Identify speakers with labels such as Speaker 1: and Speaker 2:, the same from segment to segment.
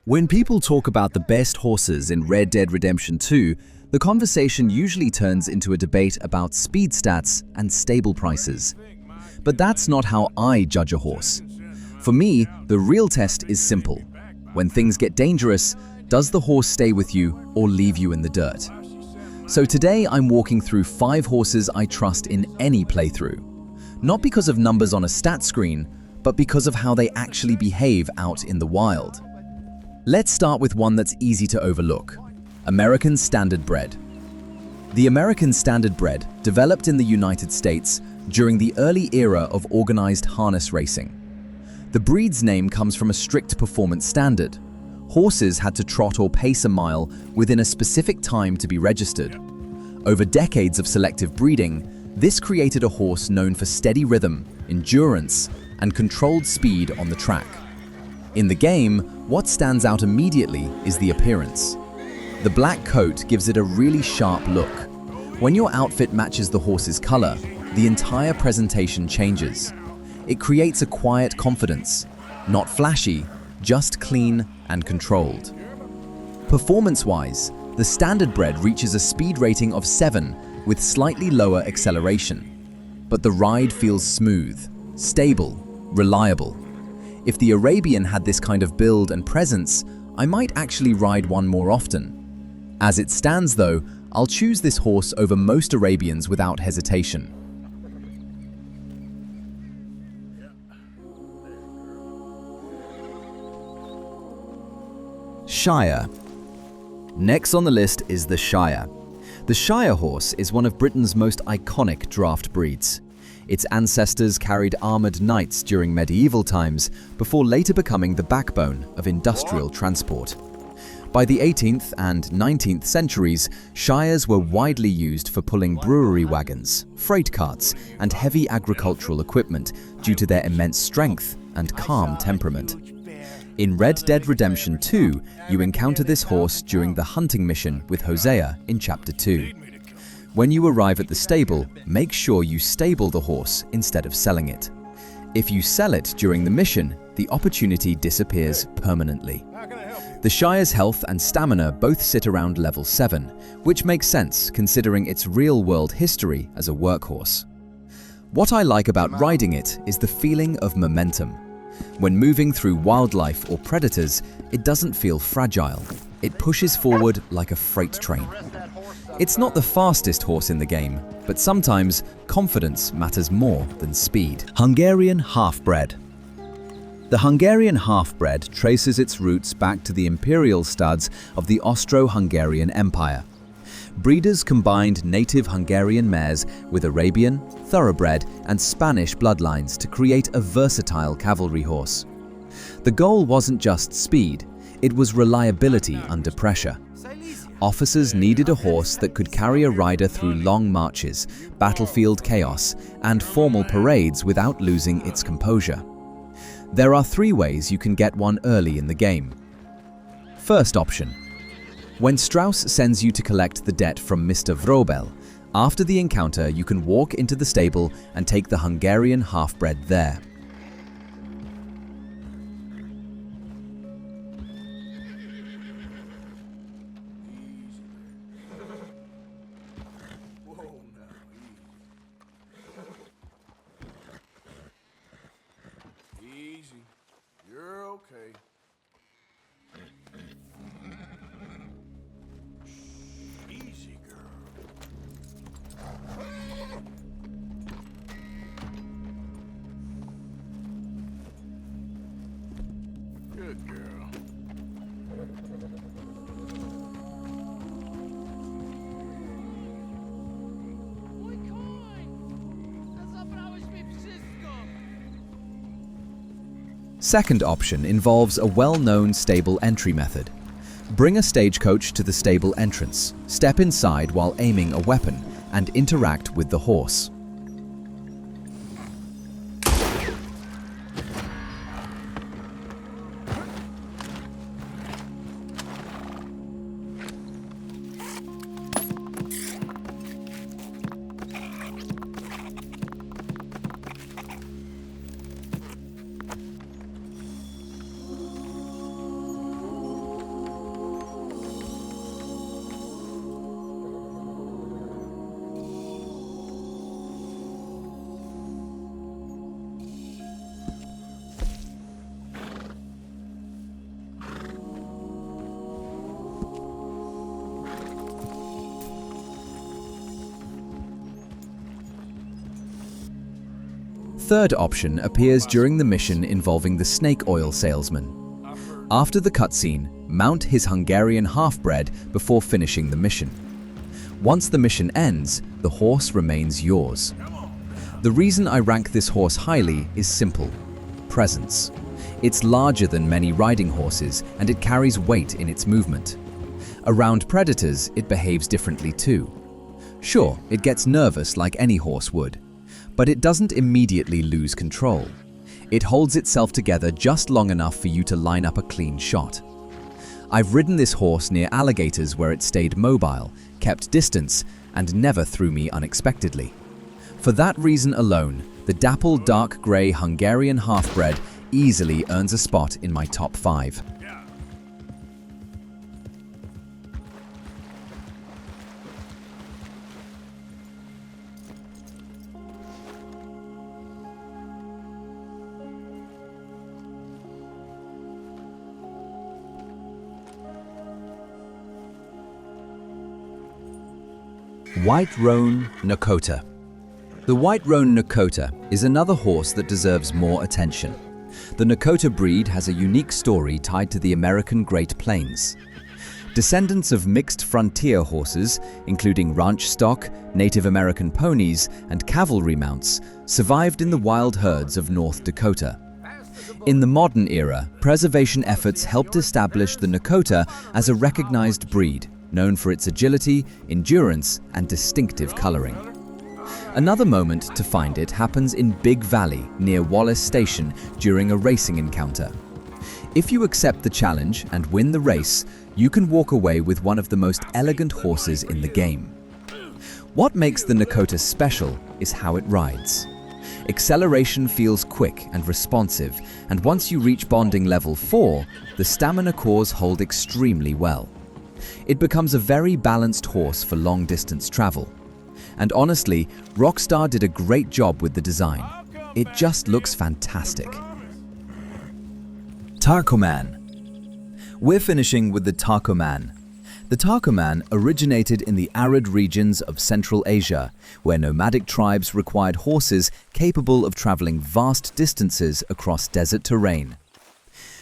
Speaker 1: When people talk about the best horses in Red Dead Redemption 2, the conversation usually turns into a debate about speed stats and stable prices. But that's not how I judge a horse. For me, the real test is simple. When things get dangerous, does the horse stay with you or leave you in the dirt? So today I'm walking through 5 horses I trust in any playthrough. Not because of numbers on a stat screen, but because of how they actually behave out in the wild. Let's start with one that's easy to overlook: American Standardbred. The American Standardbred developed in the United States during the early era of organized harness racing. The breed's name comes from a strict performance standard. Horses had to trot or pace a mile within a specific time to be registered. Over decades of selective breeding, this created a horse known for steady rhythm, endurance, and controlled speed on the track. In the game, what stands out immediately is the appearance. The black coat gives it a really sharp look. When your outfit matches the horse's color, the entire presentation changes. It creates a quiet confidence, not flashy, just clean and controlled. Performance-wise, the Standardbred reaches a speed rating of 7 with slightly lower acceleration. But the ride feels smooth, stable, reliable. If the Arabian had this kind of build and presence, I might actually ride one more often. As it stands though, I'll choose this horse over most Arabians without hesitation. Shire. Next on the list is the Shire. The Shire horse is one of Britain's most iconic draft breeds. Its ancestors carried armored knights during medieval times before later becoming the backbone of industrial transport. By the 18th and 19th centuries, Shires were widely used for pulling brewery wagons, freight carts, and heavy agricultural equipment due to their immense strength and calm temperament. In Red Dead Redemption 2, you encounter this horse during the hunting mission with Hosea in Chapter 2. When you arrive at the stable, make sure you stable the horse instead of selling it. If you sell it during the mission, the opportunity disappears permanently. The Shire's health and stamina both sit around level 7, which makes sense considering its real-world history as a workhorse. What I like about riding it is the feeling of momentum. When moving through wildlife or predators, it doesn't feel fragile. It pushes forward like a freight train. It's not the fastest horse in the game, but sometimes confidence matters more than speed. Hungarian Halfbred. The Hungarian Halfbred traces its roots back to the imperial studs of the Austro-Hungarian Empire. Breeders combined native Hungarian mares with Arabian, thoroughbred, and Spanish bloodlines to create a versatile cavalry horse. The goal wasn't just speed, it was reliability under pressure. Officers needed a horse that could carry a rider through long marches, battlefield chaos, and formal parades without losing its composure. There are 3 ways you can get one early in the game. First option. When Strauss sends you to collect the debt from Mr. Vrobel, after the encounter you can walk into the stable and take the Hungarian Halfbred there.
Speaker 2: Easy. You're okay. Easy, girl. Good girl.
Speaker 1: Second option involves a well-known stable entry method. Bring a stagecoach to the stable entrance, step inside while aiming a weapon, and interact with the horse. third option appears during the mission involving the snake oil salesman. After the cutscene, mount his Hungarian Halfbred before finishing the mission. Once the mission ends, the horse remains yours. The reason I rank this horse highly is simple: presence. It's larger than many riding horses and it carries weight in its movement. Around predators, it behaves differently too. Sure, it gets nervous like any horse would, but it doesn't immediately lose control. It holds itself together just long enough for you to line up a clean shot. I've ridden this horse near alligators where it stayed mobile, kept distance, and never threw me unexpectedly. For that reason alone, the dapple dark grey Hungarian Halfbred easily earns a spot in my top 5. White Roan Nakota. The White Roan Nakota is another horse that deserves more attention. The Nakota breed has a unique story tied to the American Great Plains. Descendants of mixed frontier horses, including ranch stock, Native American ponies, and cavalry mounts, survived in the wild herds of North Dakota. In the modern era, preservation efforts helped establish the Nakota as a recognized breed, known for its agility, endurance, and distinctive coloring. Another moment to find it happens in Big Valley near Wallace Station during a racing encounter. If you accept the challenge and win the race, you can walk away with one of the most elegant horses in the game. What makes the Nakota special is how it rides. Acceleration feels quick and responsive, and once you reach bonding level 4, the stamina cores hold extremely well. It becomes a very balanced horse for long-distance travel. And honestly, Rockstar did a great job with the design. It just looks fantastic. Turkoman. We're finishing with the Turkoman. The Turkoman originated in the arid regions of Central Asia, where nomadic tribes required horses capable of traveling vast distances across desert terrain.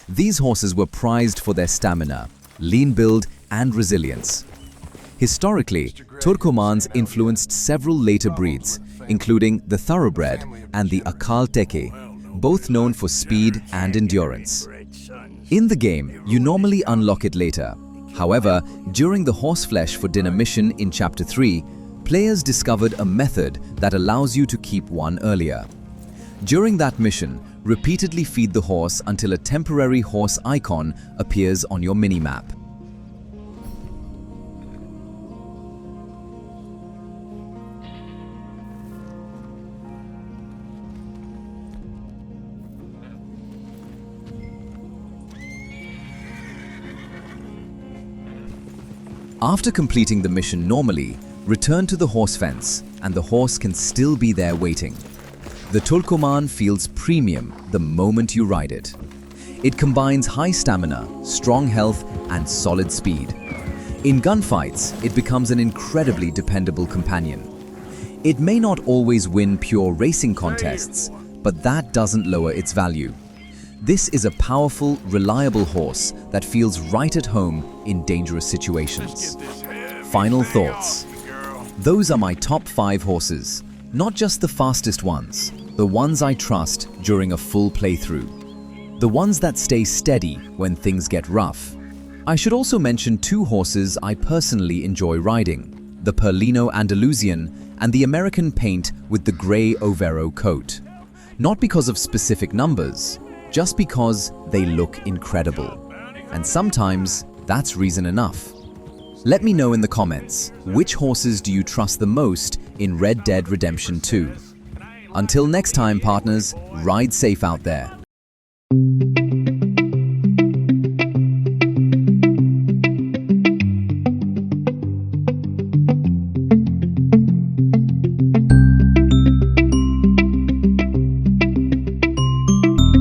Speaker 1: These horses were prized for their stamina, lean build, and resilience. Historically, Turkomans influenced several later breeds, including the Thoroughbred and the Akal Teke, both known for speed and endurance. In the game, you normally unlock it later. However, during the Horseflesh for Dinner mission in Chapter 3, players discovered a method that allows you to keep one earlier. During that mission, repeatedly feed the horse until a temporary horse icon appears on your minimap. After completing the mission normally, return to the horse fence and the horse can still be there waiting. The Turkoman feels premium the moment you ride it. It combines high stamina, strong health, and solid speed. In gunfights, it becomes an incredibly dependable companion. It may not always win pure racing contests, but that doesn't lower its value. This is a powerful, reliable horse that feels right at home in dangerous situations. Final thoughts. Those are my top 5 horses. Not just the fastest ones, the ones I trust during a full playthrough. The ones that stay steady when things get rough. I should also mention 2 horses I personally enjoy riding, the Perlino Andalusian and the American Paint with the Gray Overo coat. Not because of specific numbers, just because they look incredible. And sometimes that's reason enough. Let me know in the comments, which horses do you trust the most in Red Dead Redemption 2? Until next time, partners, ride safe out there.